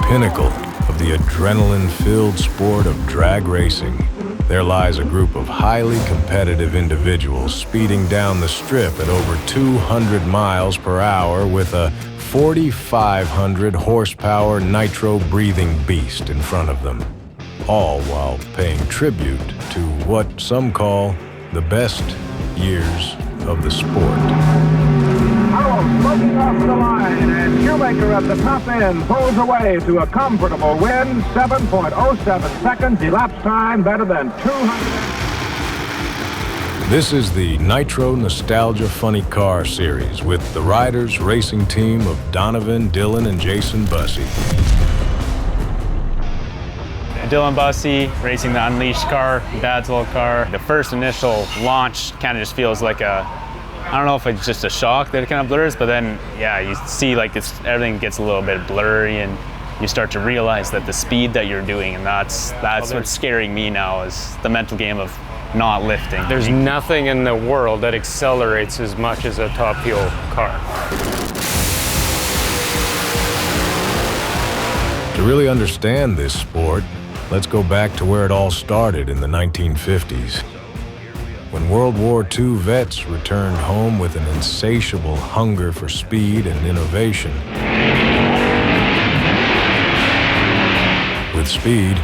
pinnacle of the adrenaline-filled sport of drag racing, there lies a group of highly competitive individuals speeding down the strip at over 200 miles per hour with a 4,500 horsepower nitro-breathing beast in front of them, all while paying tribute to what some call the best years of the sport. Howell smoking off the line, and Shoemaker at the top end pulls away to a comfortable win, 7.07 seconds, elapsed time better than 200. This is the Nitro Nostalgia Funny Car Series with the Riders Racing Team of Donovan, Dylan, and Jason Bussey. Dylan Bussey, racing the Unleashed car, Dad's old car. The first initial launch kind of just feels like I don't know if it's just a shock that it kind of blurs, but then, yeah, you see like everything gets a little bit blurry and you start to realize that the speed that you're doing, and that's what's scaring me now, is the mental game of not lifting. There's nothing in the world that accelerates as much as a top fuel car. To really understand this sport, let's go back to where it all started in the 1950s. When World War II vets returned home with an insatiable hunger for speed and innovation. With speed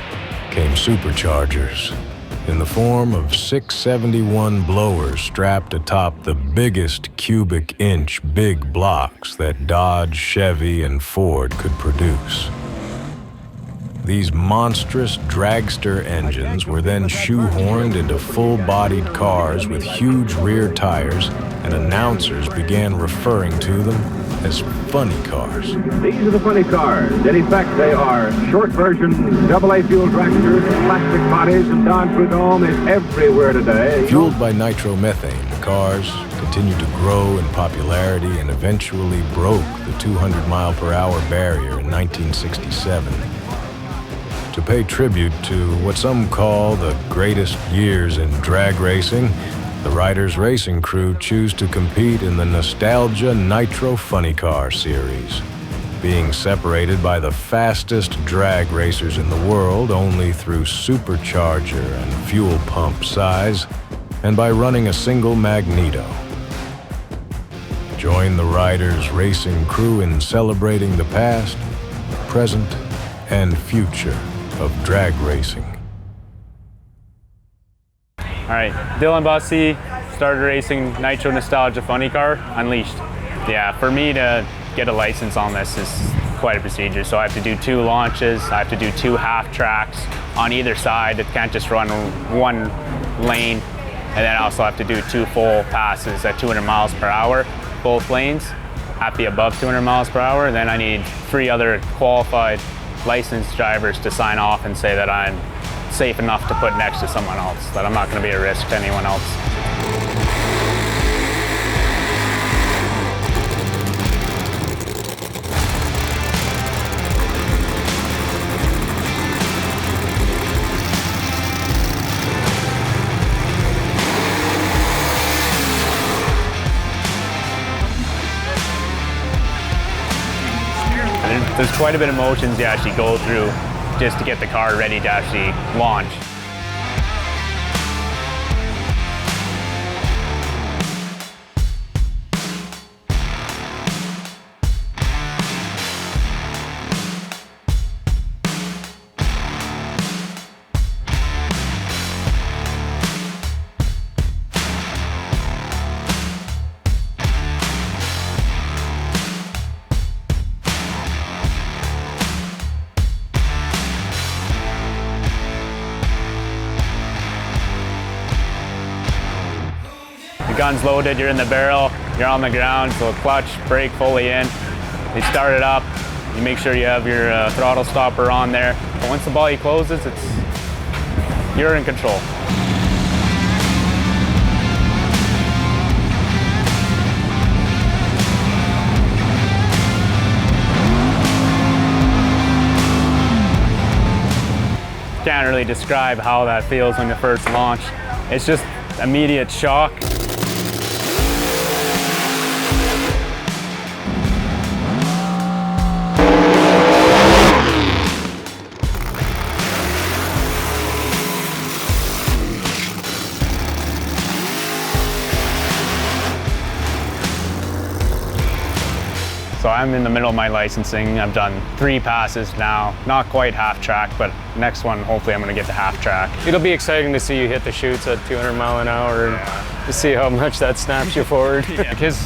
came superchargers in the form of 671 blowers strapped atop the biggest cubic inch big blocks that Dodge, Chevy, and Ford could produce. These monstrous dragster engines were then shoehorned into full-bodied cars with huge rear tires, and announcers began referring to them as funny cars. These are the funny cars. In effect, they are short version AA fuel dragsters, plastic bodies, and Dodge Prud'homme is everywhere today. Fueled by nitromethane, the cars continued to grow in popularity and eventually broke the 200-mile-per-hour barrier in 1967. To pay tribute to what some call the greatest years in drag racing, the Riders Racing crew choose to compete in the Nostalgia Nitro Funny Car Series, being separated by the fastest drag racers in the world only through supercharger and fuel pump size, and by running a single magneto. Join the Riders Racing crew in celebrating the past, present, and future of drag racing. All right, Dylan Bussey, started racing Nitro Nostalgia Funny Car, Unleashed. Yeah, for me to get a license on this is quite a procedure. So I have to do 2 launches, I have to do 2 half tracks on either side. It can't just run one lane. And then I also have to do 2 full passes at 200 miles per hour, both lanes. Have to be above 200 miles per hour. And then I need 3 other qualified licensed drivers to sign off and say that I'm safe enough to put next to someone else, that I'm not going to be a risk to anyone else. There's quite a bit of motions you actually go through just to get the car ready to actually launch. The gun's loaded, you're in the barrel, you're on the ground, so clutch, brake fully in. You start it up, you make sure you have your throttle stopper on there. But once the body closes, you're in control. Can't really describe how that feels when you first launch. It's just immediate shock. So I'm in the middle of my licensing. I've done 3 passes now, not quite half track, but next one, hopefully I'm gonna get to half track. It'll be exciting to see you hit the chutes at 200 mile an hour and to see how much that snaps you forward. His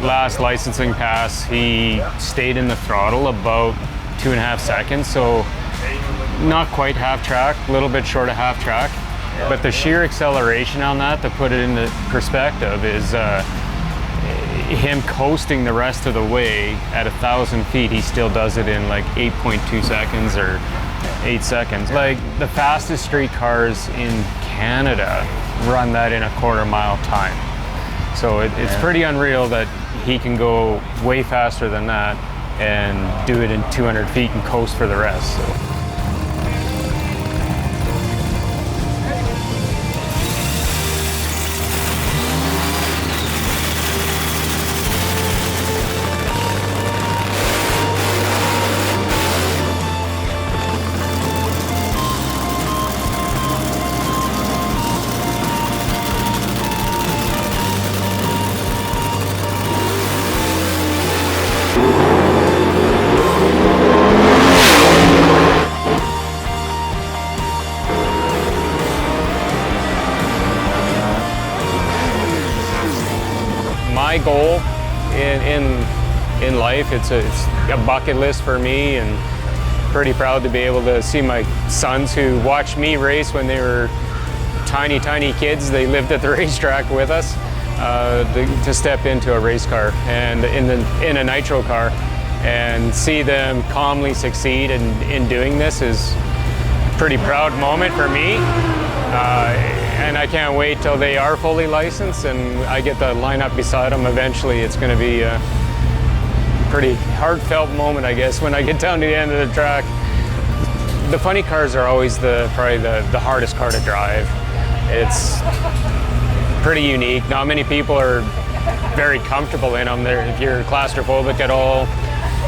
last licensing pass, he stayed in the throttle about 2.5 seconds, so not quite half track, a little bit short of half track. But the sheer acceleration on that, to put it into perspective, is him coasting the rest of the way at 1,000 feet. He still does it in like 8.2 seconds or 8 seconds. Like the fastest street cars in Canada run that in a quarter mile time. So it's pretty unreal that he can go way faster than that and do it in 200 feet and coast for the rest. So. My goal in life, it's a bucket list for me, and pretty proud to be able to see my sons who watched me race when they were tiny kids. They lived at the racetrack with us, to step into a race car and in a Nitro car and see them calmly succeed in doing this is a pretty proud moment for me. And I can't wait till they are fully licensed and I get to line up beside them eventually. It's going to be a pretty heartfelt moment, I guess, when I get down to the end of the track. The funny cars are always probably the hardest car to drive. It's pretty unique. Not many people are very comfortable in them. If you're claustrophobic at all,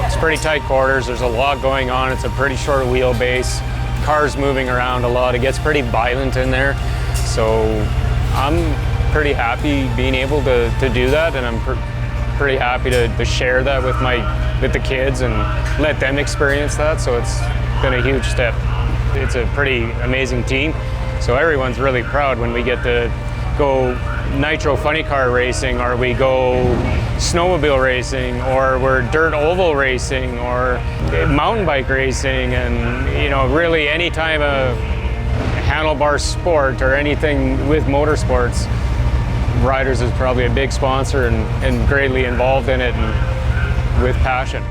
it's pretty tight quarters. There's a lot going on. It's a pretty short wheelbase. Cars moving around a lot. It gets pretty violent in there. So I'm pretty happy being able to do that, and I'm pretty happy to share that with the kids and let them experience that. So it's been a huge step. It's a pretty amazing team. So everyone's really proud when we get to go Nitro funny car racing, or we go snowmobile racing, or we're dirt oval racing, or mountain bike racing, and you know, really any type of handlebar sport or anything with motorsports. Riders is probably a big sponsor and greatly involved in it and with passion.